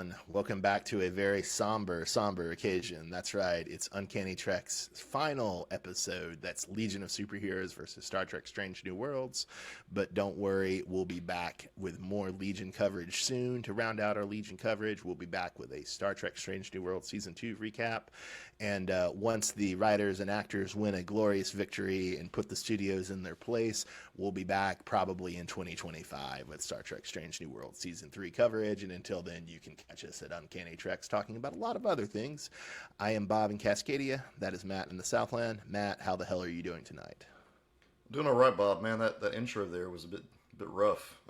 everyone. Welcome back to a very somber occasion. That's right. It's Uncanny Trek's final episode. That's Legion of Superheroes versus Star Trek Strange New Worlds. But don't worry, we'll be back with more Legion coverage soon. To round out our Legion coverage, we'll be back with a Star Trek Strange New Worlds Season 2 recap. And once the writers and actors win a glorious victory and put the studios in their place, we'll be back probably in 2025 with Star Trek Strange New Worlds Season 3 coverage. And until then, you can catch us at Uncanny Treks talking about a lot of other things. I am Bob in Cascadia. That is Matt in the Southland. Matt, how the hell are you doing tonight? Doing all right, Bob. Man, that intro there was a bit rough.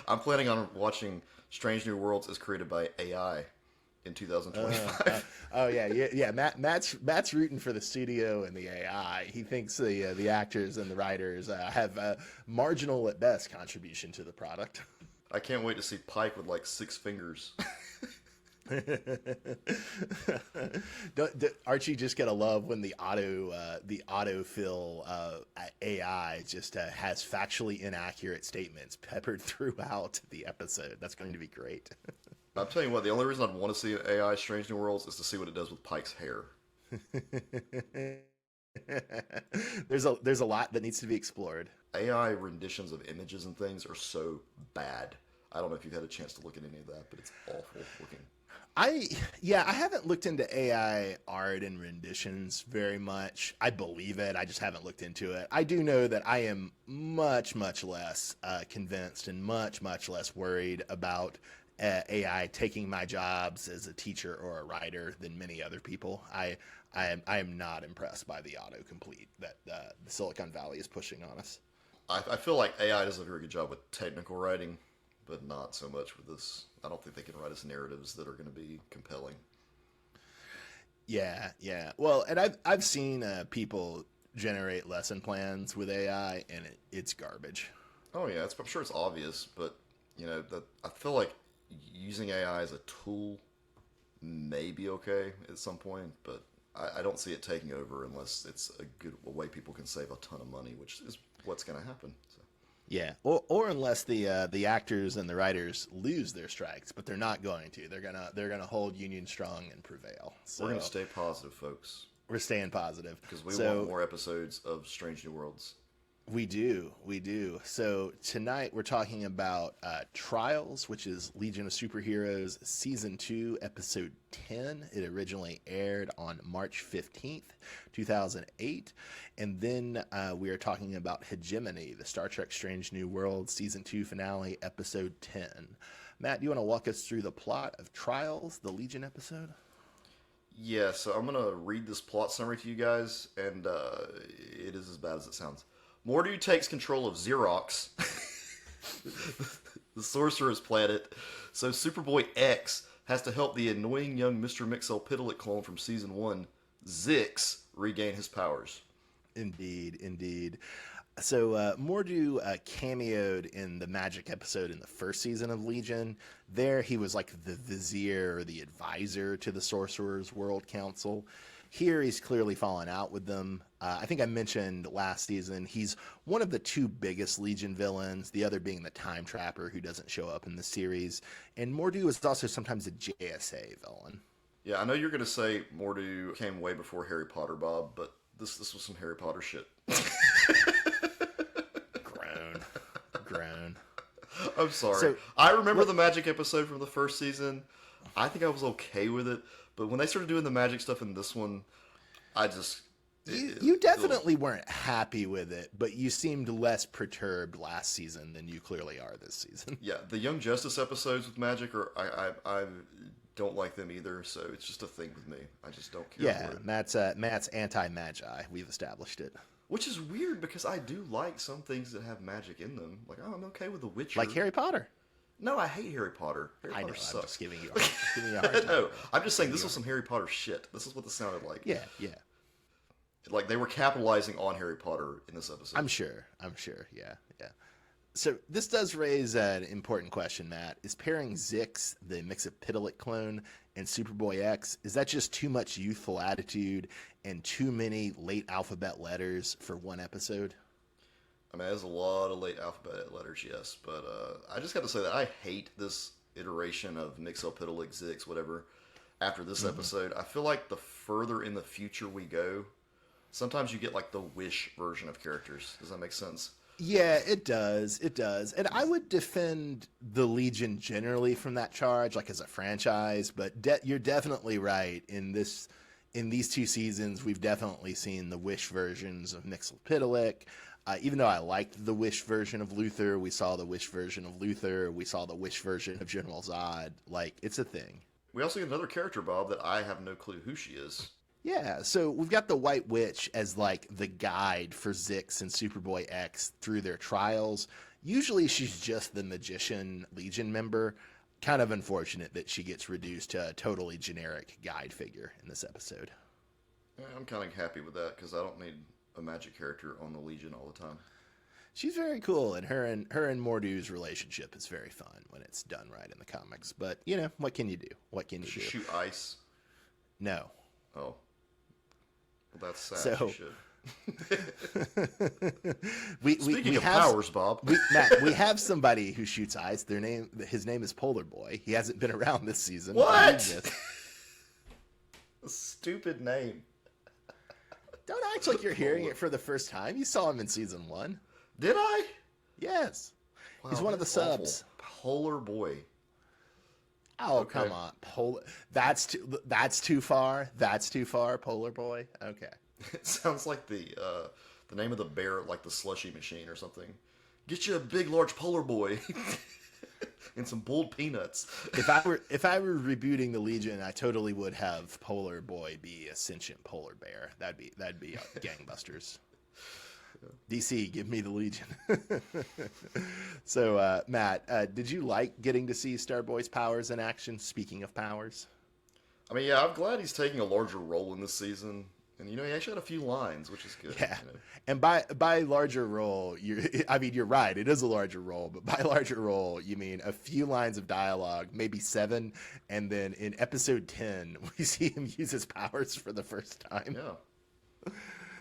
I'm planning on watching Strange New Worlds as created by AI in 2025. Yeah. Matt's rooting for the studio and the AI. He thinks the actors and the writers have a marginal at best contribution to the product. I can't wait to see Pike with like 6 fingers. Aren't you just gonna love when the autofill AI just has factually inaccurate statements peppered throughout the episode? That's going to be great. I'm telling you what, the only reason I'd want to see AI Strange New Worlds is to see what it does with Pike's hair. There's a lot that needs to be explored. AI renditions of images and things are so bad. I don't know if you've had a chance to look at any of that, but it's awful looking. I haven't looked into AI art and renditions very much. I believe it. I just haven't looked into it. I do know that I am much less convinced and much less worried about AI taking my jobs as a teacher or a writer than many other people. I am not impressed by the autocomplete that the Silicon Valley is pushing on us. I feel like AI does a very good job with technical writing, but not so much with this. I don't think they can write us narratives that are going to be compelling. Yeah. Well, and I've seen people generate lesson plans with AI, and it's garbage. Oh yeah, I'm sure it's obvious, but I feel like using AI as a tool may be okay at some point, but I don't see it taking over unless it's a way people can save a ton of money, which is what's going to happen. So. Yeah, or unless the actors and the writers lose their strikes, but they're not going to. They're gonna hold Union strong and prevail. So we're gonna stay positive, folks. We're staying positive because we want more episodes of Strange New Worlds. We do. So tonight we're talking about Trials, which is Legion of Superheroes Season 2, Episode 10. It originally aired on March 15th, 2008. And then we are talking about Hegemony, the Star Trek Strange New Worlds Season 2 finale, Episode 10. Matt, do you want to walk us through the plot of Trials, the Legion episode? Yeah, so I'm going to read this plot summary to you guys, and it is as bad as it sounds. Mordu takes control of Xerox, the sorcerer's planet, so Superboy X has to help the annoying young Mr. Mixel-Pidlet clone from Season 1, Zix, regain his powers. Indeed. So Mordu cameoed in the Magic episode in the first season of Legion. There he was like the vizier or the advisor to the Sorcerer's World Council. Here he's clearly fallen out with them. I think I mentioned last season he's one of the 2 biggest Legion villains, the other being the Time Trapper, who doesn't show up in the series. And Mordu is also sometimes a JSA villain. Yeah, I know you're going to say Mordu came way before Harry Potter, Bob, but this was some Harry Potter shit. Groan. I'm sorry. I remember the Magic episode from the first season. I think I was okay with it. But when they started doing the magic stuff in this one, I just... You definitely weren't happy with it, but you seemed less perturbed last season than you clearly are this season. Yeah, the Young Justice episodes with magic, I don't like them either, so it's just a thing with me. I just don't care for it. Matt's anti-magi. We've established it. Which is weird, because I do like some things that have magic in them. Like, I'm okay with The Witcher. Like Harry Potter. No, I hate Harry Potter. Harry Potter sucks. I'm just giving you a hard time. No, I'm just saying this was some Harry Potter shit. This is what this sounded like. Yeah. Like they were capitalizing on Harry Potter in this episode. I'm sure. Yeah. So this does raise an important question, Matt. Is pairing Zix, the Mixapidolite clone, and Superboy X, is that just too much youthful attitude and too many late alphabet letters for one episode? I mean, there's a lot of late alphabet letters, yes, but I just got to say that I hate this iteration of Mixelpidalic, Zix, whatever, after this episode. I feel like the further in the future we go, sometimes you get like the Wish version of characters. Does that make sense? Yeah, it does. It does. And I would defend the Legion generally from that charge, like as a franchise. But you're definitely right. In these 2 seasons, we've definitely seen the Wish versions of Mixelpidalic. Even though I liked the Wish version of Luther, we saw the Wish version of Luther. We saw the Wish version of General Zod. Like, it's a thing. We also get another character, Bob, that I have no clue who she is. Yeah, so we've got the White Witch as like the guide for Zix and Superboy X through their trials. Usually she's just the magician Legion member. Kind of unfortunate that she gets reduced to a totally generic guide figure in this episode. Yeah, I'm kind of happy with that because I don't need a magic character on the Legion all the time. She's very cool, and her and Mordu's relationship is very fun when it's done right in the comics. But, you know, what can you do? What can you Does she do? shoot ice? No. Oh. Well, that's sad. So, She should. Speaking of powers, Bob. Matt, we have somebody who shoots ice. His name is Polar Boy. He hasn't been around this season. What? A stupid name. Don't act like you're hearing it for the first time. You saw him in season 1. Did I? Yes. Wow, He's one of the that's awful. subs. Polar Boy. Oh, Okay. come on. That's too far. That's too far, Polar Boy. Okay. It sounds like the name of the bear, like the slushy machine or something. Get you a big, large polar boy and some boiled peanuts. If I were rebooting the Legion, I totally would have Polar Boy be a sentient polar bear. That'd be gangbusters. DC, give me the Legion. So, Matt, did you like getting to see Starboy's powers in action? Speaking of powers, I mean, yeah, I'm glad he's taking a larger role in this season. And, you know, he actually had a few lines, which is good. yeah. You know? And by larger role, you're right. It is a larger role, but by larger role, you mean a few lines of dialogue, maybe 7, and then in episode 10, we see him use his powers for the first time. Yeah.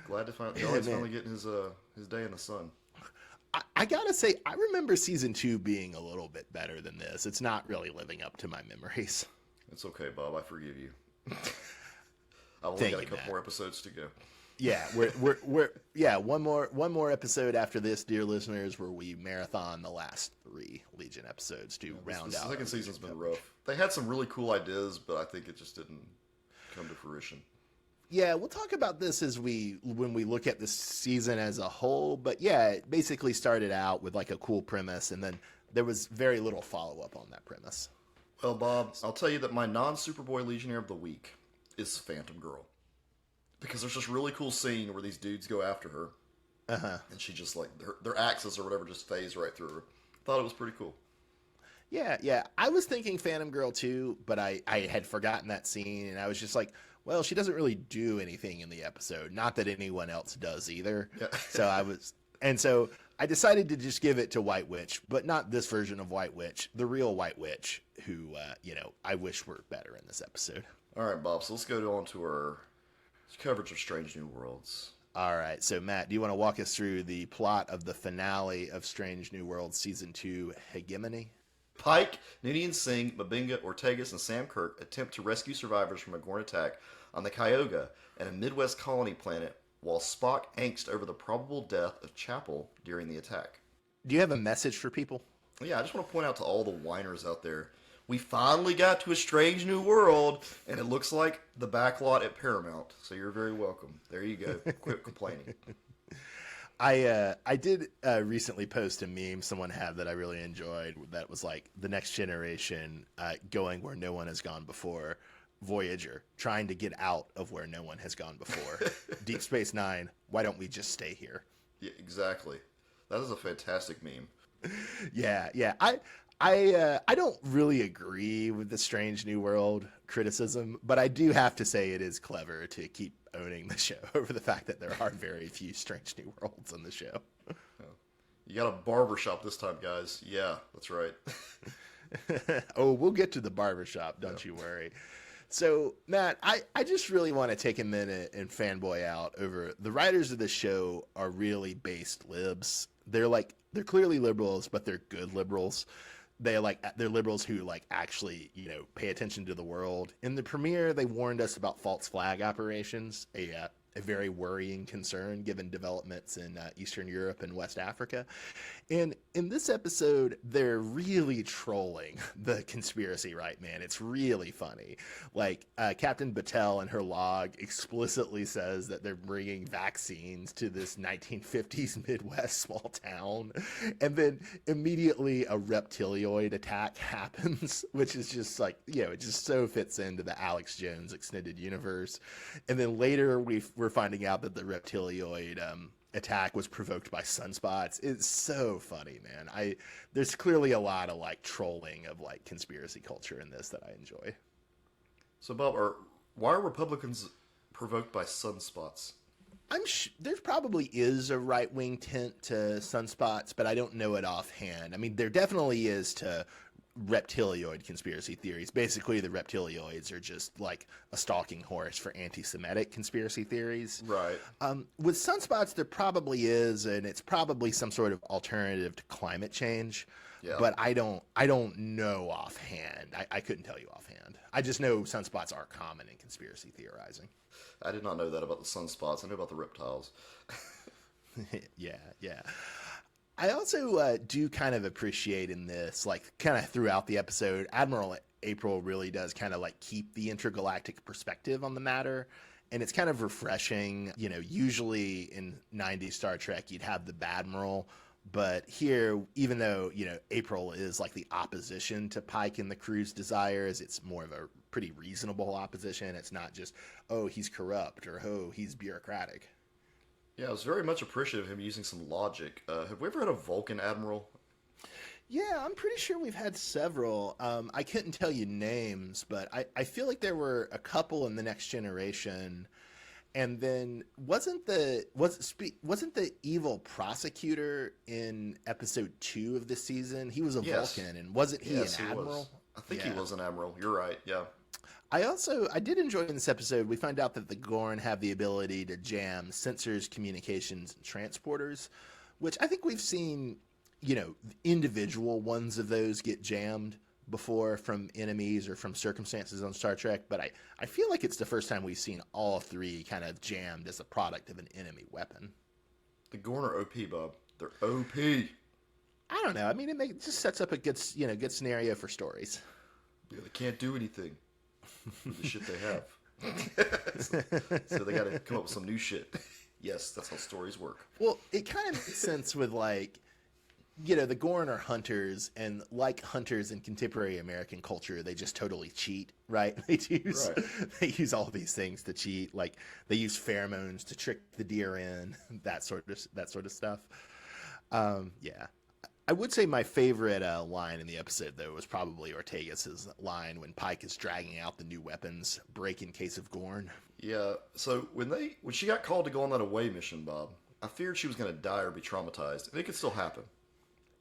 Glad to find he's finally getting his day in the sun. I gotta say, I remember season 2 being a little bit better than this. It's not really living up to my memories. It's okay, Bob. I forgive you. I've only Thank got a you, couple Matt. more episodes to go. Yeah, we're one more episode after this, dear listeners, where we marathon the last 3 Legion episodes to round The out. second our season's Legion been coverage. rough. They had some really cool ideas, but I think it just didn't come to fruition. Yeah, we'll talk about this when we look at the season as a whole. But yeah, it basically started out with like a cool premise, and then there was very little follow up on that premise. Well, Bob, I'll tell you that my non-Superboy Legionnaire of the Week is Phantom Girl. Because there's this really cool scene where these dudes go after her, and she just like their axes or whatever just phase right through her. Thought it was pretty cool. Yeah. I was thinking Phantom Girl too, but I had forgotten that scene, and I was just like, well, she doesn't really do anything in the episode. Not that anyone else does either. Yeah. So I decided to just give it to White Witch, but not this version of White Witch, the real White Witch, who I wish were better in this episode. All right, Bob. So let's go on to our coverage of Strange New Worlds. All right. So Matt, do you want to walk us through the plot of the finale of Strange New Worlds season 2, Hegemony? Pike, Nunian Singh, Mabinga, Ortegas, and Sam Kirk attempt to rescue survivors from a Gorn attack on the Kyogre and a Midwest colony planet, while Spock angst over the probable death of Chapel during the attack. Do you have a message for people? Yeah, I just want to point out to all the whiners out there, we finally got to a Strange New World, and it looks like the backlot at Paramount, so you're very welcome. There you go. Quit complaining. I did recently post a meme someone had that I really enjoyed that was like the next generation going where no one has gone before. Voyager trying to get out of where no one has gone before. Deep Space Nine, why don't we just stay here? Yeah, exactly. That is a fantastic meme. Yeah. I don't really agree with the Strange New World criticism, but I do have to say it is clever to keep owning the show over the fact that there are very few Strange New Worlds on the show. You got a barbershop this time, guys. Yeah, that's right. Oh, we'll get to the barbershop, don't you worry. So, Matt, I just really want to take a minute and fanboy out over the writers of the show are really based libs. They're clearly liberals, but they're good liberals. they're liberals who like actually pay attention to the world. In the premiere, they warned us about false flag operations, a very worrying concern given developments in Eastern Europe and West Africa. And in this episode, they're really trolling the conspiracy right, man. It's really funny. Like, Captain Battelle in her log explicitly says that they're bringing vaccines to this 1950s Midwest small town. And then immediately a reptilioid attack happens, which is just like, it just so fits into the Alex Jones extended universe. And then later we're finding out that the reptilioid attack was provoked by sunspots. It's so funny, man. There's clearly a lot of like trolling of like conspiracy culture in this that I enjoy. So Bob, why are Republicans provoked by sunspots? There probably is a right-wing tint to sunspots, but I don't know it offhand. I mean, there definitely is to reptilioid conspiracy theories. Basically, the reptilioids are just like a stalking horse for anti-Semitic conspiracy theories. Right. With sunspots, there probably is, and it's probably some sort of alternative to climate change. Yeah. But I don't know offhand. I couldn't tell you offhand. I just know sunspots are common in conspiracy theorizing. I did not know that about the sunspots. I knew about the reptiles. Yeah. I also do kind of appreciate in this, like kind of throughout the episode, Admiral April really does kind of like keep the intergalactic perspective on the matter. And it's kind of refreshing. Usually in 90s Star Trek, you'd have the Badmiral. But here, even though, April is like the opposition to Pike and the crew's desires, it's more of a pretty reasonable opposition. It's not just, oh, he's corrupt or, oh, he's bureaucratic. Yeah, I was very much appreciative of him using some logic. Have we ever had a Vulcan admiral? Yeah, I'm pretty sure we've had several. I couldn't tell you names, but I feel like there were a couple in The Next Generation. And then wasn't the evil prosecutor in episode 2 of this season? He was a Vulcan, and wasn't he an admiral? I think he was an admiral. You're right. Yeah. I did enjoy in this episode, we find out that the Gorn have the ability to jam sensors, communications, and transporters, which I think we've seen, individual ones of those get jammed before from enemies or from circumstances on Star Trek, but I feel like it's the first time we've seen all three kind of jammed as a product of an enemy weapon. The Gorn are OP, Bob. They're OP. I don't know. I mean, it just sets up a good scenario for stories. Yeah, they can't do anything. The shit they have. So they got to come up with some new shit. Yes, that's how stories work. Well, it kind of makes sense with like, the Gorn are hunters, and like hunters in contemporary American culture, they just totally cheat, right? They use all these things to cheat. Like they use pheromones to trick the deer in, that sort of stuff. Yeah. I would say my favorite line in the episode, though, was probably Ortegas's line when Pike is dragging out the new weapons, break in case of Gorn. Yeah, so when she got called to go on that away mission, Bob, I feared she was going to die or be traumatized. And it could still happen.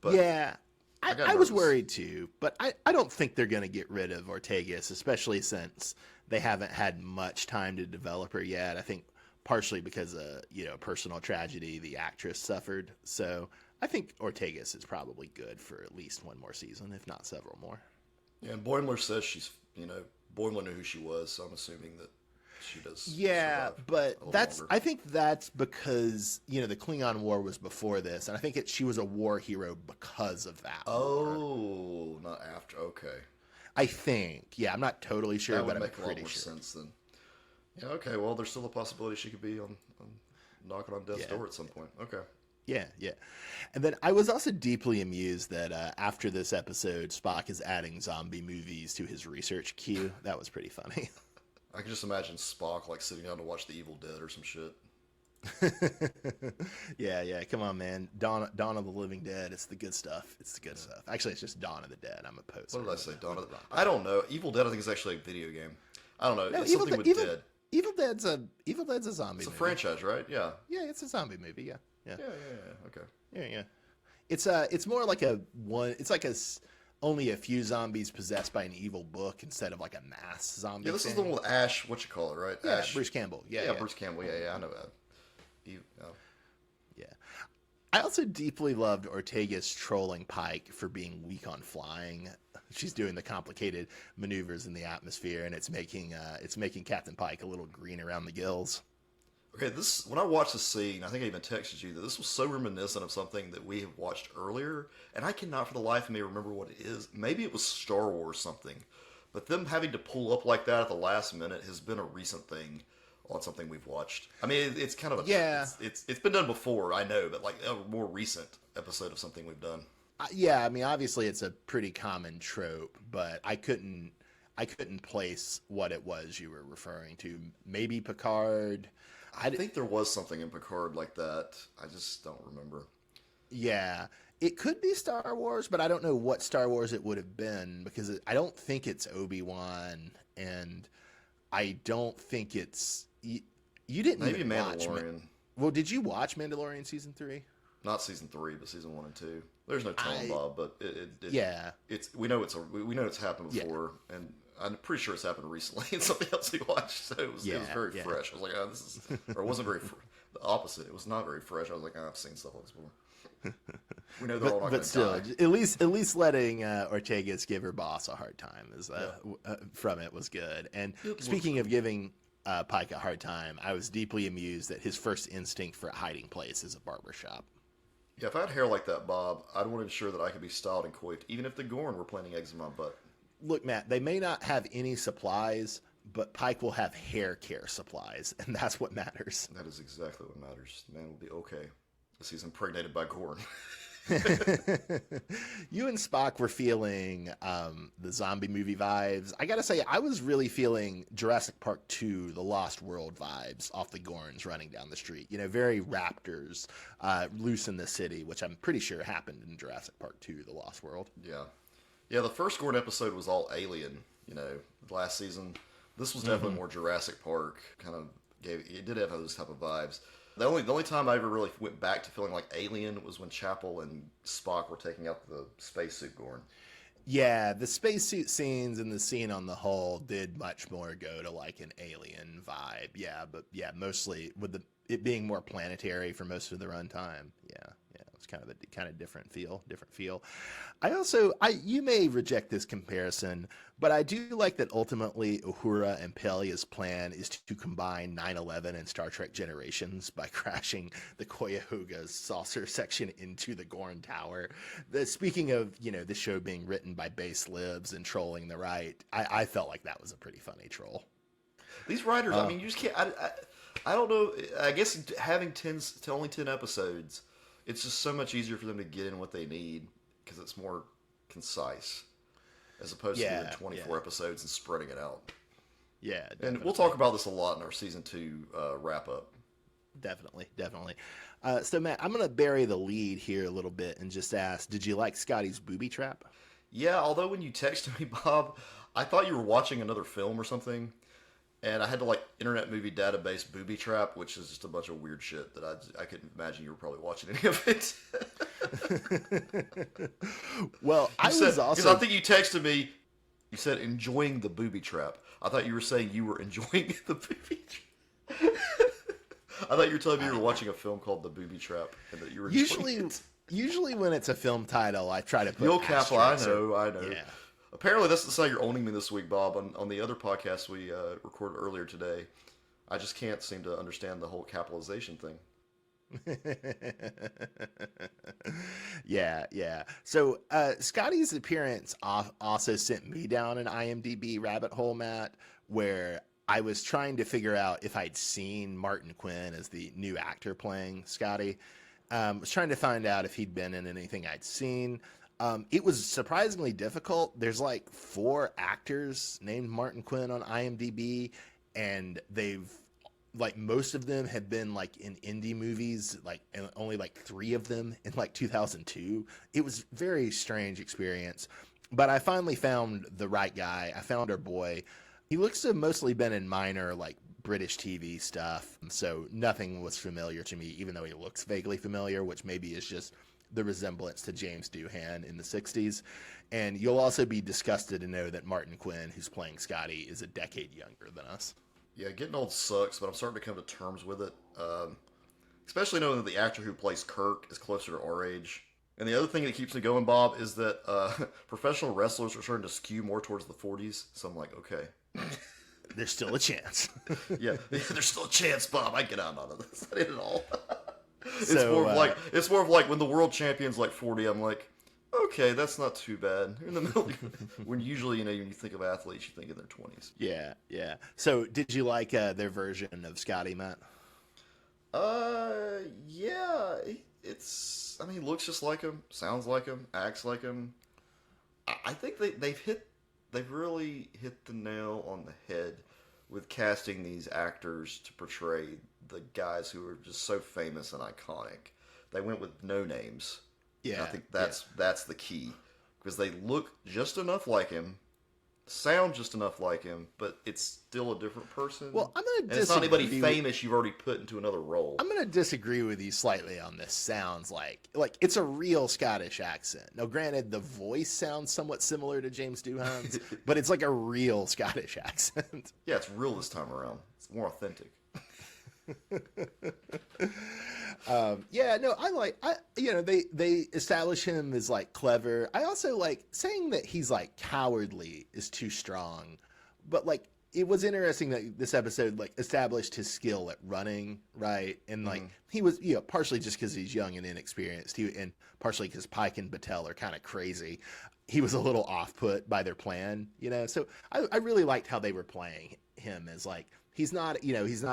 But yeah, I was worried too, but I don't think they're going to get rid of Ortegas, especially since they haven't had much time to develop her yet. I think partially because of, personal tragedy the actress suffered, so I think Ortegas is probably good for at least one more season, if not several more. Yeah, and Boimler says Boimler knew who she was, so I'm assuming that she does. Yeah, but I think that's because, the Klingon War was before this, and I think she was a war hero because of that. Oh, not after. Okay. I think. Yeah, I'm not totally sure, but I'm pretty sure. That would make a lot more sense then. Yeah, okay, well, there's still a possibility she could be on knocking on death's door at some point. Okay. Yeah. And then I was also deeply amused that after this episode, Spock is adding zombie movies to his research queue. That was pretty funny. I can just imagine Spock like sitting down to watch The Evil Dead or some shit. Yeah. Come on, man. Dawn of the Living Dead. It's the good stuff. Actually, it's just Dawn of the Dead. I'm a poser. What did I say? Dawn of the... I don't know. Evil Dead, I think, is actually a video game. I don't know. No, it's something with Dead. Evil Dead's a zombie movie. It's a franchise, right? Yeah. Yeah, it's a zombie movie. Yeah. Okay. Yeah. It's more like only a few zombies possessed by an evil book instead of like a mass zombie. Yeah, this is the one with Ash. What you call it, right? Yeah, Bruce Campbell. Yeah, Bruce Campbell. Yeah, I know that. Yeah. I also deeply loved Ortega's trolling Pike for being weak on flying. She's doing the complicated maneuvers in the atmosphere, and it's making Captain Pike a little green around the gills. Okay, this when I watched the scene, I think I even texted you that this was so reminiscent of something that we have watched earlier, and I cannot for the life of me remember what it is. Maybe it was Star Wars something, but them having to pull up like that at the last minute has been a recent thing on something we've watched. I mean, it's kind of a it's been done before, I know, but like a more recent episode of something we've done. Yeah, I mean, obviously it's a pretty common trope, but I couldn't place what it was you were referring to. Maybe Picard. I think there was something in Picard like that. I just don't remember. Yeah, it could be Star Wars, but I don't know what Star Wars it would have been because I don't think it's Obi-Wan, and I don't think it's you didn't Maybe even Mandalorian. Well, did you watch Mandalorian season 3? Not season 3, but season 1 and 2. There's no telling, Bob, but yeah, we know it's happened before, and I'm pretty sure it's happened recently in something else we watched. So it was very fresh. I was like, oh, this is, or it wasn't very the opposite. It was not very fresh. I was like, oh, I've seen stuff like this before. We know they're all not going to die. At least letting Ortegas give her boss a hard time from it was good. And speaking of giving Pike a hard time, I was deeply amused that his first instinct for a hiding place is a barbershop. Yeah, if I had hair like that, Bob, I'd want to ensure that I could be styled and coiffed, even if the Gorn were planting eggs in my butt. Look, Matt, they may not have any supplies, but Pike will have hair care supplies, and that's what matters. That is exactly what matters. The man will be okay as he's impregnated by Gorn. You and Spock were feeling the zombie movie vibes. I gotta say, I was really feeling Jurassic Park 2, The Lost World vibes off the Gorns running down the street. You know, very Raptors, loose in the city, which I'm pretty sure happened in Jurassic Park 2, The Lost World. Yeah. Yeah, the first Gorn episode was all alien, last season. This was definitely more Jurassic Park, it did have those type of vibes. The only time I ever really went back to feeling like alien was when Chapel and Spock were taking out the spacesuit Gorn. Yeah, the spacesuit scenes and the scene on the hull did much more go to like an alien vibe. Yeah, but yeah, mostly with it being more planetary for most of the runtime. Yeah, it was kind of a different feel. You may reject this comparison, but I do like that ultimately Uhura and Pelia's plan is to combine 9/11 and Star Trek Generations by crashing the Cuyahoga's saucer section into the Gorn Tower. Speaking of, the show being written by base libs and trolling the right, I felt like that was a pretty funny troll. These writers, I mean, you just can't. I don't know. I guess having only 10 episodes, it's just so much easier for them to get in what they need because it's more concise as opposed to doing 24 episodes and spreading it out. Yeah, definitely. And we'll talk about this a lot in our season 2 wrap up. Definitely. So Matt, I'm going to bury the lead here a little bit and just ask, did you like Scotty's booby trap? Yeah, although when you texted me, Bob, I thought you were watching another film or something. And I had to Internet Movie Database booby trap, which is just a bunch of weird shit that I couldn't imagine you were probably watching any of it. Well, because I think you texted me. You said enjoying the booby trap. I thought you were saying you were enjoying the booby trap. I thought you were telling me you were watching a film called The Booby Trap and that you were enjoying it. Usually when it's a film title, I try to put You'll capital. I know. Yeah. Apparently, that's how you're owning me this week, Bob. On the other podcast we recorded earlier today, I just can't seem to understand the whole capitalization thing. Yeah. So Scotty's appearance also sent me down an IMDb rabbit hole, Matt, where I was trying to figure out if I'd seen Martin Quinn as the new actor playing Scotty. Was trying to find out if he'd been in anything I'd seen. It was surprisingly difficult. There's 4 actors named Martin Quinn on IMDb, and they've most of them had been in indie movies, and only 3 of them in 2002. It was a very strange experience, but I finally found the right guy. I found our boy. He looks to have mostly been in minor British TV stuff, so nothing was familiar to me, even though he looks vaguely familiar, which maybe is just the resemblance to James Doohan in the 60s. And you'll also be disgusted to know that Martin Quinn, who's playing Scotty, is a decade younger than us. Yeah, getting old sucks, but I'm starting to come to terms with it. especially knowing that the actor who plays Kirk is closer to our age. And the other thing that keeps me going, Bob, is that professional wrestlers are starting to skew more towards the 40s. So I'm like, okay. There's still a chance. Yeah, there's still a chance, Bob. I get out of this. I did it all. It's So, more of like when the world champion's like 40, I'm like, okay, that's not too bad. In the middle, when usually, when you think of athletes, you think in their 20s. yeah, yeah. So did you like their version of Scotty, Matt? Yeah. I mean, he looks just like him, sounds like him, acts like him. I think they've really hit the nail on the head with casting these actors to portray the guys who are just so famous and iconic. They went with no names. Yeah, and I think that's the key, because they look just enough like him, sound just enough like him, but it's still a different person. Well, I'm going to disagree. It's not anybody famous you've already put into another role. I'm going to disagree with you slightly on this. Sounds like it's a real Scottish accent. Now, granted, the voice sounds somewhat similar to James Doohan's, but it's like a real Scottish accent. Yeah, it's real this time around. It's more authentic. Yeah, no, they establish him as like clever. I also like saying that he's like cowardly is too strong, but like it was interesting that this episode like established his skill at running, right? And like he was, partially just because he's young and inexperienced, and partially because Pike and Battelle are kind of crazy. He was a little off-put by their plan, So I really liked how they were playing him as like he's not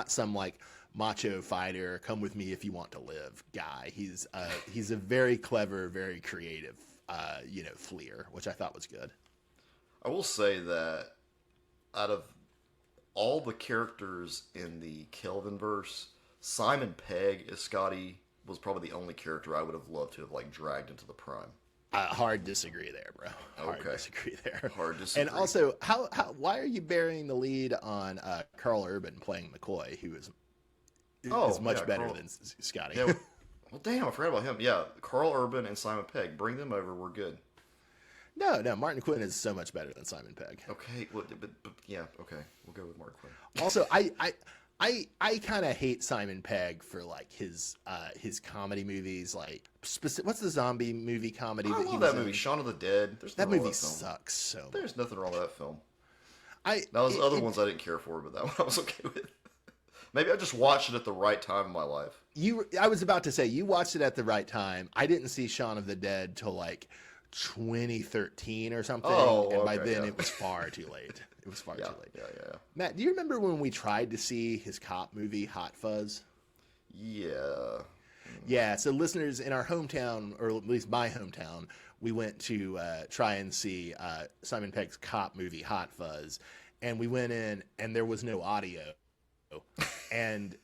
some like macho fighter, come with me if you want to live guy. He's a very clever, very creative, fleer, which I thought was good. I will say that out of all the characters in the Kelvin verse, Simon Pegg as Scotty was probably the only character I would have loved to have like dragged into the prime. Hard disagree there, bro. Hard Okay. disagree there. Hard disagree. And also, why are you burying the lead on Carl Urban playing McCoy, who is much better than Scotty? Yeah, well, damn, I forgot about him. Yeah, Carl Urban and Simon Pegg. Bring them over. We're good. No, Martin Quinn is so much better than Simon Pegg. Okay, well, but yeah, okay, we'll go with Martin Quinn. Also, I kind of hate Simon Pegg for like his comedy movies. Like, what's the zombie movie comedy? I love that movie, Shaun of the Dead. That movie sucks so much. There's nothing wrong with that film. Now, those other ones I didn't care for, but that one I was okay with. Maybe I just watched it at the right time in my life. I was about to say, you watched it at the right time. I didn't see Shaun of the Dead till like 2013 or something. And by then it was far too late. It was far too late. Yeah. Matt, do you remember when we tried to see his cop movie, Hot Fuzz? Yeah. Yeah, so listeners in our hometown, or at least my hometown, we went to try and see Simon Pegg's cop movie, Hot Fuzz. And we went in, and there was no audio. And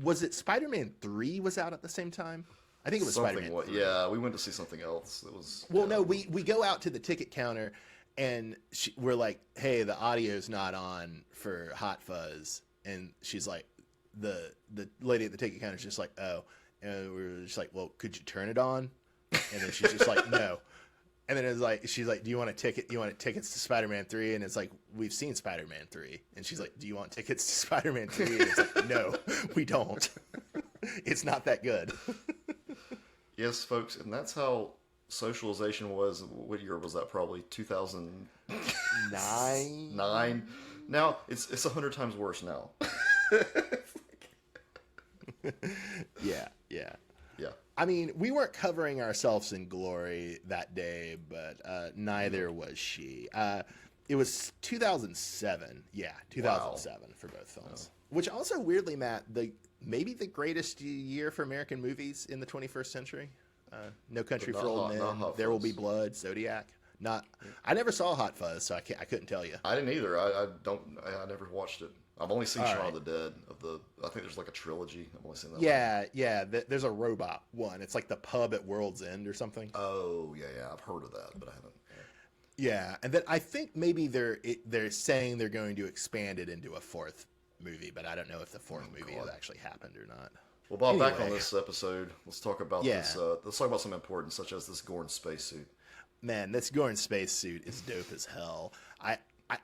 was it Spider-Man 3 was out at the same time? I think it was Spider-Man 3. Yeah, we went to see something else. It was no, we go out to the ticket counter, and we're like, hey, the audio's not on for Hot Fuzz. And she's like, the lady at the ticket counter is just like, oh. And we're just like, well, could you turn it on? And then she's just like, no. And then it's like, she's like, do you want a ticket? You want tickets to Spider-Man 3? And it's like, we've seen Spider-Man 3. And she's like, do you want tickets to Spider-Man 3? And it's like, no, we don't. It's not that good. Yes, folks, and that's how socialization was. What year was that? Probably 2009. 9. Now it's 100 times worse now. Yeah. Yeah. I mean, we weren't covering ourselves in glory that day, but neither was she. It was 2007. Yeah, 2007 for both films. Which also, weirdly, Matt, maybe the greatest year for American movies in the 21st century. No Country for Old Men, There Will Be Blood, Zodiac. I never saw Hot Fuzz, so I couldn't tell you. I didn't either. I never watched it. I've only seen Shaun of the Dead. I think there's like a trilogy. I've only seen that. Yeah. There's a robot one. It's like the pub at World's End or something. Oh yeah. I've heard of that, but I haven't. Yeah, and then I think maybe they're saying they're going to expand it into a fourth movie, but I don't know if the fourth movie has actually happened or not. Well, Bob, back on this episode, let's talk about this. Let's talk about something important, such as this Gorn spacesuit. Man, this Gorn spacesuit is dope as hell.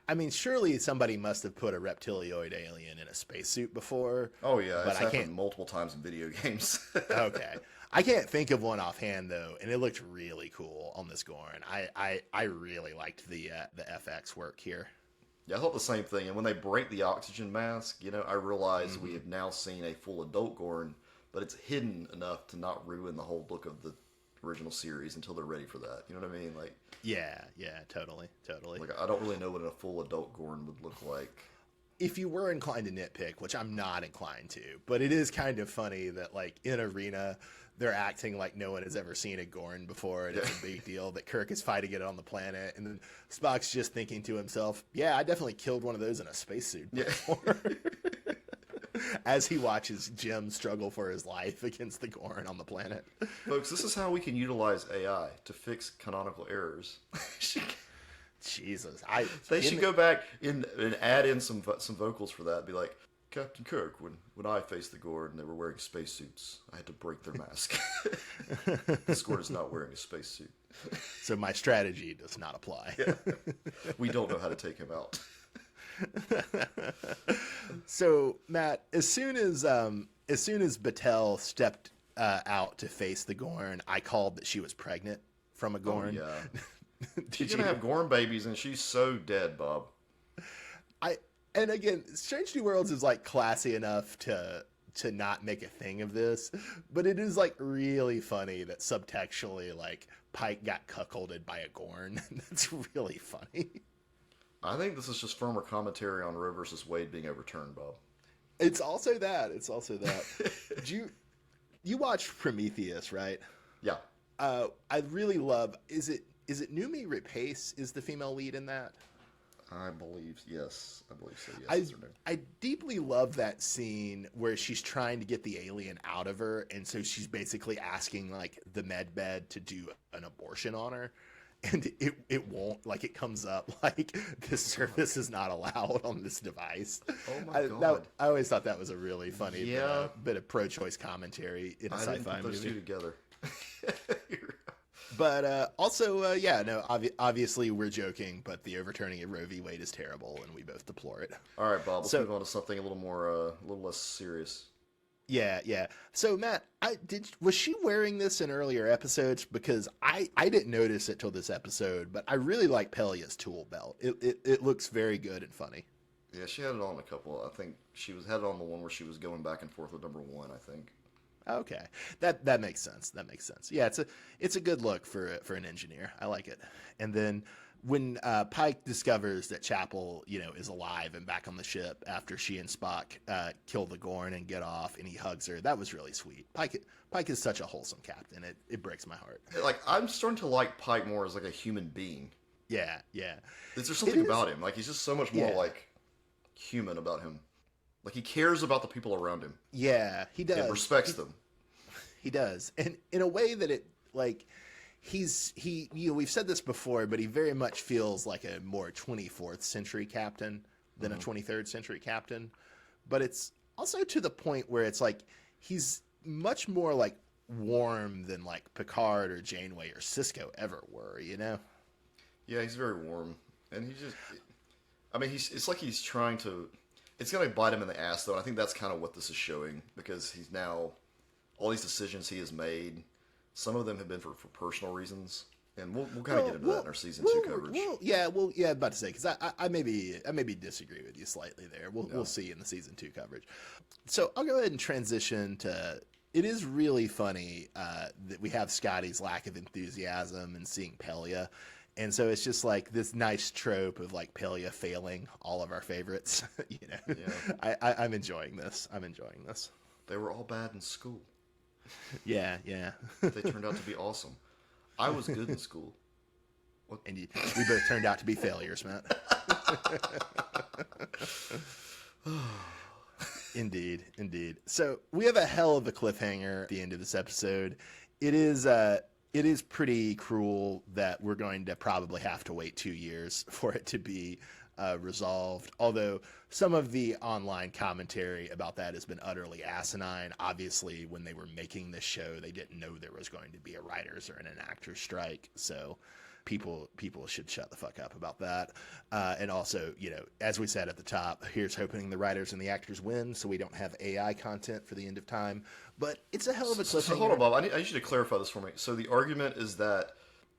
I mean, surely somebody must have put a reptilioid alien in a spacesuit before. Oh yeah, But it's I happened can't. multiple times in video games. Okay. I can't think of one offhand though, and it looked really cool on this Gorn. I really liked the FX work here. Yeah, I thought the same thing. And when they break the oxygen mask, I realize we Hmm. have now seen a full adult Gorn, but it's hidden enough to not ruin the whole look of the original series until they're ready for that. You know what I mean? Yeah, totally, totally. Like I don't really know what a full adult Gorn would look like. If you were inclined to nitpick, which I'm not inclined to, but it is kind of funny that like in Arena, they're acting like no one has ever seen a Gorn before, and Yeah. it's a big deal that Kirk is fighting it on the planet, and then Spock's just thinking to himself, "Yeah, I definitely killed one of those in a spacesuit Yeah. before." As he watches Jim struggle for his life against the Gorn on the planet. Folks, this is how we can utilize AI to fix canonical errors. Jesus, They should go back and add in some vocals for that. Be like, Captain Kirk, when I faced the Gorn, they were wearing spacesuits. I had to break their mask. This Gorn is not wearing a spacesuit. So my strategy does not apply. Yeah. We don't know how to take him out. So Matt, as soon as Battelle stepped out to face the Gorn, I called that she was pregnant from a Gorn. Oh, yeah. Did She's you? gonna have Gorn babies, and she's so dead, Bob. And again, Strange New Worlds is like classy enough to not make a thing of this, but it is like really funny that subtextually like Pike got cuckolded by a Gorn. That's really funny. I think this is just firmer commentary on Roe versus Wade being overturned, Bob. It's also that. You watched Prometheus, right? Yeah. I really love. Is it Numi Rapace is the female lead in that? I believe yes. I believe so. Yes. I That's her name. I deeply love that scene where she's trying to get the alien out of her, and so she's basically asking like the med bed to do an abortion on her, and it won't. Like it comes up like this service is not allowed on this device. Oh my God. I always thought that was a really funny Yeah. bit of pro-choice commentary in a I didn't sci-fi put those two movie. together. But also, yeah, no, obviously we're joking, but the overturning of Roe v. Wade is terrible, and we both deplore it. All right, Bob. Let's So- move on to something a little less serious. Yeah. So Matt, was she wearing this in earlier episodes? Because I didn't notice it till this episode, but I really like Pelia's tool belt. It looks very good and funny. Yeah, she had it on a couple. I think she had it on the one where she was going back and forth with number one. I think. Okay, that makes sense. Yeah, it's a good look for an engineer. I like it. And then when Pike discovers that Chapel, is alive and back on the ship after she and Spock kill the Gorn and get off, and he hugs her, that was really sweet. Pike is such a wholesome captain. It breaks my heart. Like I'm starting to like Pike more as like a human being. Yeah. Is there something about him? Like he's just so much more Yeah. like human about him. Like he cares about the people around him. Yeah, he does. And respects them. He does, and in a way that it like he we've said this before, but he very much feels like a more 24th century captain than a 23rd century captain. But it's also to the point where it's like he's much more like warm than like Picard or Janeway or Cisco ever were. Yeah, he's very warm, and he just. I mean, it's like he's trying to. It's going to bite him in the ass, though. And I think that's kind of what this is showing because he's now all these decisions he has made. Some of them have been for personal reasons, and we'll kind of get into that in our season 2 coverage. About to say because I maybe disagree with you slightly there. We'll see in the season 2 coverage. So I'll go ahead and transition to. It is really funny that we have Scotty's lack of enthusiasm and seeing Pelia. And so it's just like this nice trope of like Pelia failing all of our favorites. Yeah. I'm enjoying this. They were all bad in school. Yeah. They turned out to be awesome. I was good in school. What? And we both turned out to be failures, Matt. Indeed. So we have a hell of a cliffhanger at the end of this episode. It is pretty cruel that we're going to probably have to wait 2 years for it to be resolved. Although some of the online commentary about that has been utterly asinine. Obviously, when they were making this show, they didn't know there was going to be a writers or an actors strike. So people should shut the fuck up about that. And also, as we said at the top, here's hoping the writers and the actors win, so we don't have AI content for the end of time. But it's a hell of a cliffhanger. So hold on, Bob. I need you to clarify this for me. So the argument is that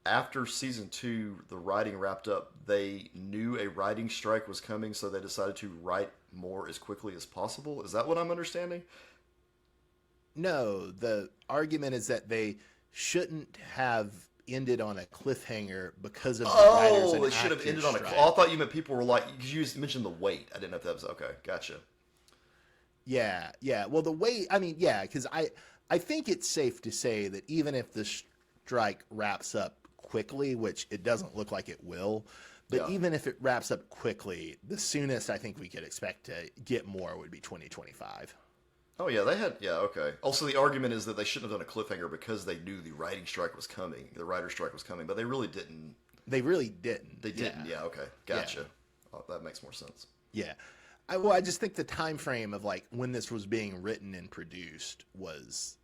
after season 2, the writing wrapped up, they knew a writing strike was coming, so they decided to write more as quickly as possible. Is that what I'm understanding? No, the argument is that they shouldn't have ended on a cliffhanger because of the writers and they should have ended on a. strike. I thought you meant people were like, because you mentioned the wait. I didn't know if that was okay. Gotcha. Yeah. Well, the way, I mean, yeah, because I think it's safe to say that even if the strike wraps up quickly, which it doesn't look like it will, but even if it wraps up quickly, the soonest I think we could expect to get more would be 2025. Oh yeah, they had okay. Also, the argument is that they shouldn't have done a cliffhanger because they knew the writing strike was coming, the writer's strike was coming, but they really didn't. They really didn't. They didn't. Yeah. Okay. Gotcha. Yeah. Oh, that makes more sense. Yeah. I just think the time frame of like when this was being written and produced was,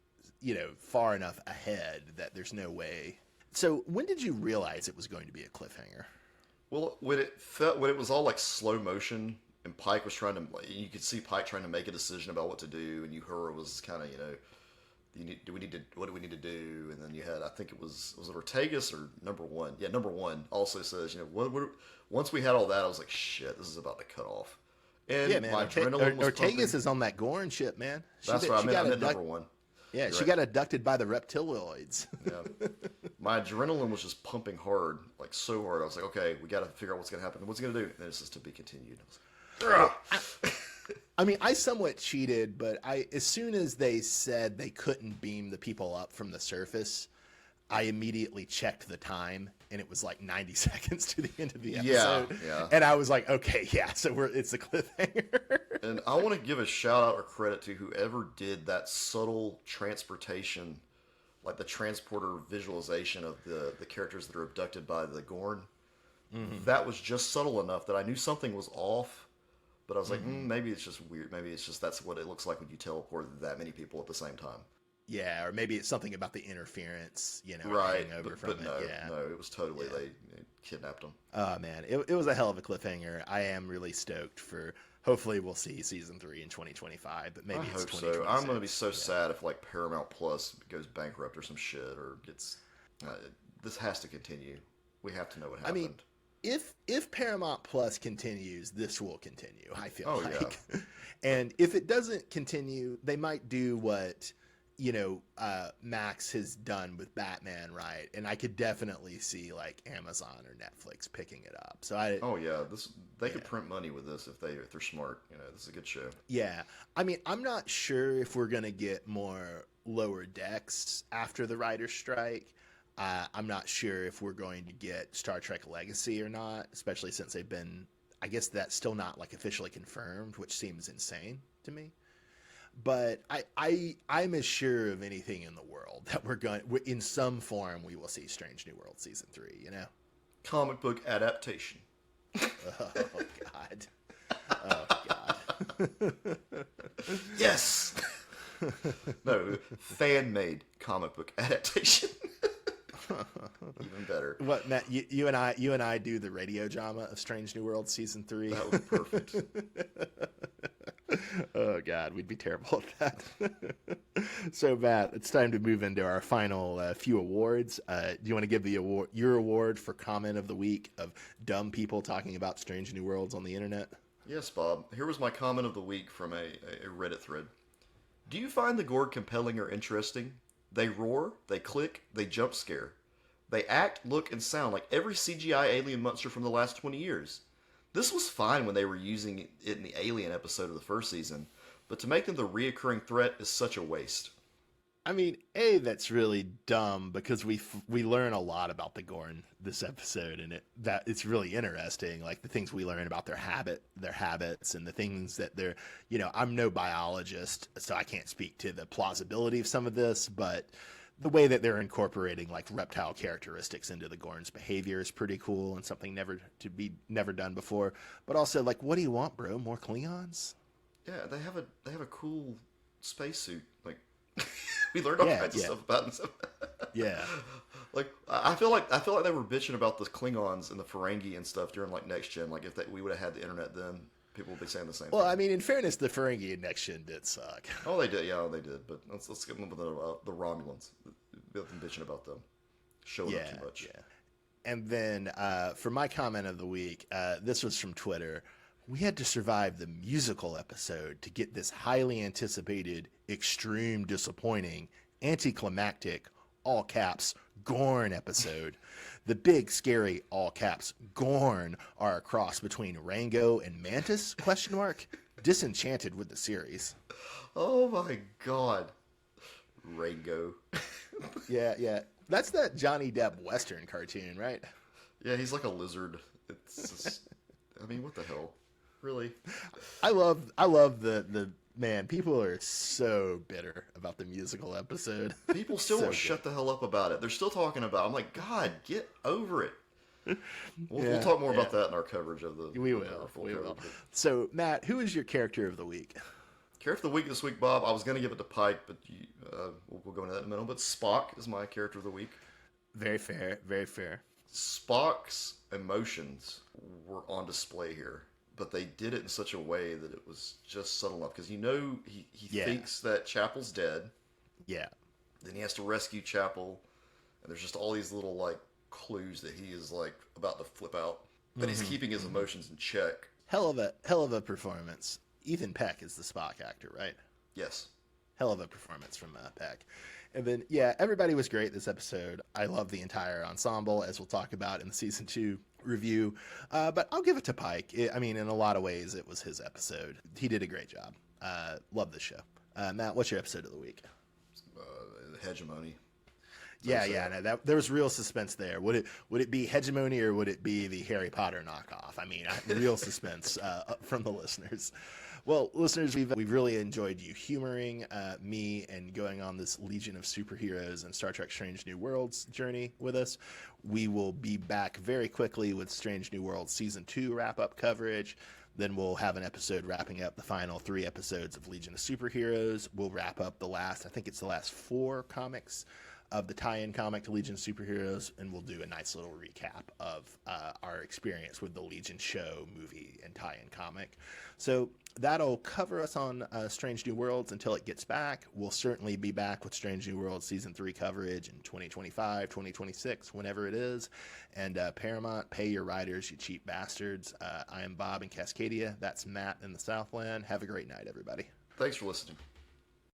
far enough ahead that there's no way. So when did you realize it was going to be a cliffhanger? Well, when it was all like slow motion, and Pike was trying to, you could see Pike trying to make a decision about what to do, and Uhura was kind of, what do we need to do? And then you had, I think it was it Ortegas or number one? Yeah, number one also says, once we had all that, I was like, shit, this is about to cut off. And yeah, man, my adrenaline was Ortegas pumping. is on that Gorn ship, man. That's right, I meant number one. Yeah, You're she right. got abducted by the reptiloids. Yeah. My adrenaline was just pumping hard, like so hard. I was like, okay, we got to figure out what's going to happen. What's it going to do? And it's just to be continued. I mean, I somewhat cheated, but as soon as they said they couldn't beam the people up from the surface, I immediately checked the time, and it was like 90 seconds to the end of the episode. Yeah. And I was like, okay, yeah, so it's a cliffhanger. And I want to give a shout out or credit to whoever did that subtle transportation, like the transporter visualization of the characters that are abducted by the Gorn. Mm-hmm. That was just subtle enough that I knew something was off, but I was like, maybe it's just weird. Maybe it's just that's what it looks like when you teleport that many people at the same time. Yeah, or maybe it's something about the interference, right? Over But no, yeah. no, it was totally they kidnapped them. Oh man, it was a hell of a cliffhanger. I am really stoked for. Hopefully, we'll see season 3 in 2025, but maybe I it's hope 2026. so. I'm gonna be so sad if like Paramount Plus goes bankrupt or some shit or gets. This has to continue. We have to know what happened. I mean, if Paramount Plus continues, this will continue. I feel like, and if it doesn't continue, they might do what Max has done with Batman, right? And I could definitely see like Amazon or Netflix picking it up. So they could print money with this if they're smart. This is a good show. Yeah, I mean, I'm not sure if we're gonna get more Lower Decks after the writer's strike. I'm not sure if we're going to get Star Trek Legacy or not, especially since they've been. I guess that's still not like officially confirmed, which seems insane to me. But I'm as sure of anything in the world that in some form we will see Strange New World season 3. Comic book adaptation. Oh God. Oh God. Yes. No, fan made comic book adaptation. Even better. What, Matt? You and I do the radio drama of Strange New World season 3. That was perfect. Oh God, we'd be terrible at that. So Matt, it's time to move into our final few awards. Do you want to give your award for comment of the week of dumb people talking about Strange New Worlds on the internet? Yes, Bob. Here was my comment of the week from a Reddit thread. Do you find the Gorg compelling or interesting? They roar, they click, they jump scare. They act, look, and sound like every CGI alien monster from the last 20 years. This was fine when they were using it in the Alien episode of the first season, but to make them the reoccurring threat is such a waste. I mean, that's really dumb because we learn a lot about the Gorn this episode, and it's really interesting. Like the things we learn about their habits, and the things that they're. I'm no biologist, so I can't speak to the plausibility of some of this, but the way that they're incorporating like reptile characteristics into the Gorn's behavior is pretty cool and something never done before. But also, like, what do you want, bro? More Klingons? Yeah, they have a cool spacesuit. Like we learned all kinds of stuff about them. Yeah. Like I feel like they were bitching about the Klingons and the Ferengi and stuff during like Next Gen. Like if we would have had the internet then, people would be saying the same Well, thing. I mean, in fairness, the Ferengi in Next Gen did suck. Oh, they did. Yeah, they did. But let's get into the Romulans. Them bitching about them showing up Yeah, too much. yeah. And then for my comment of the week, this was from Twitter. We had to survive the musical episode to get this highly anticipated, extreme disappointing, anticlimactic, all caps, Gorn episode. The big, scary, all caps, Gorn are a cross between Rango and Mantis, question mark, disenchanted with the series. Oh my god, Rango. Yeah, yeah. That's that Johnny Depp Western cartoon, right? Yeah, he's like a lizard. It's just, I mean, what the hell? Really? I love the man. People are so bitter about the musical episode. People still So won't shut the hell up about it. They're still talking about it. I'm like, God, get over it. We'll talk more about that in our coverage of the. We our will. full We will. coverage. So, Matt, who is your character of the week? Character of the week this week, Bob. I was going to give it to Pike, but we'll go into that in a minute. But Spock is my character of the week. Very fair. Very fair. Spock's emotions were on display here, but they did it in such a way that it was just subtle enough. Because he Yeah. thinks that Chapel's dead. Yeah. Then he has to rescue Chapel, and there's just all these little like clues that he is like about to flip out, but he's keeping his emotions in check. Hell of a performance. Ethan Peck is the Spock actor, right? Yes. Hell of a performance from Peck. And then, yeah, everybody was great this episode. I love the entire ensemble, as we'll talk about in the season 2 review. But I'll give it to Pike. I mean, in a lot of ways, it was his episode. He did a great job. Love the show. Matt, what's your episode of the week? Hegemony. Yeah. No, there was real suspense there. Would it be Hegemony or would it be the Harry Potter knockoff? I mean, real suspense from the listeners. Well, listeners, we've really enjoyed you humoring me and going on this Legion of Superheroes and Star Trek Strange New Worlds journey with us. We will be back very quickly with Strange New Worlds Season 2 wrap-up coverage. Then we'll have an episode wrapping up the final 3 episodes of Legion of Superheroes. We'll wrap up the last 4 comics of the tie-in comic to Legion of Superheroes, and we'll do a nice little recap of our experience with the Legion show, movie, and tie-in comic. So that'll cover us on Strange New Worlds until it gets back. We'll certainly be back with Strange New Worlds Season 3 coverage in 2025, 2026, whenever it is. And Paramount, pay your writers, you cheap bastards. I am Bob in Cascadia. That's Matt in the Southland. Have a great night, everybody. Thanks for listening.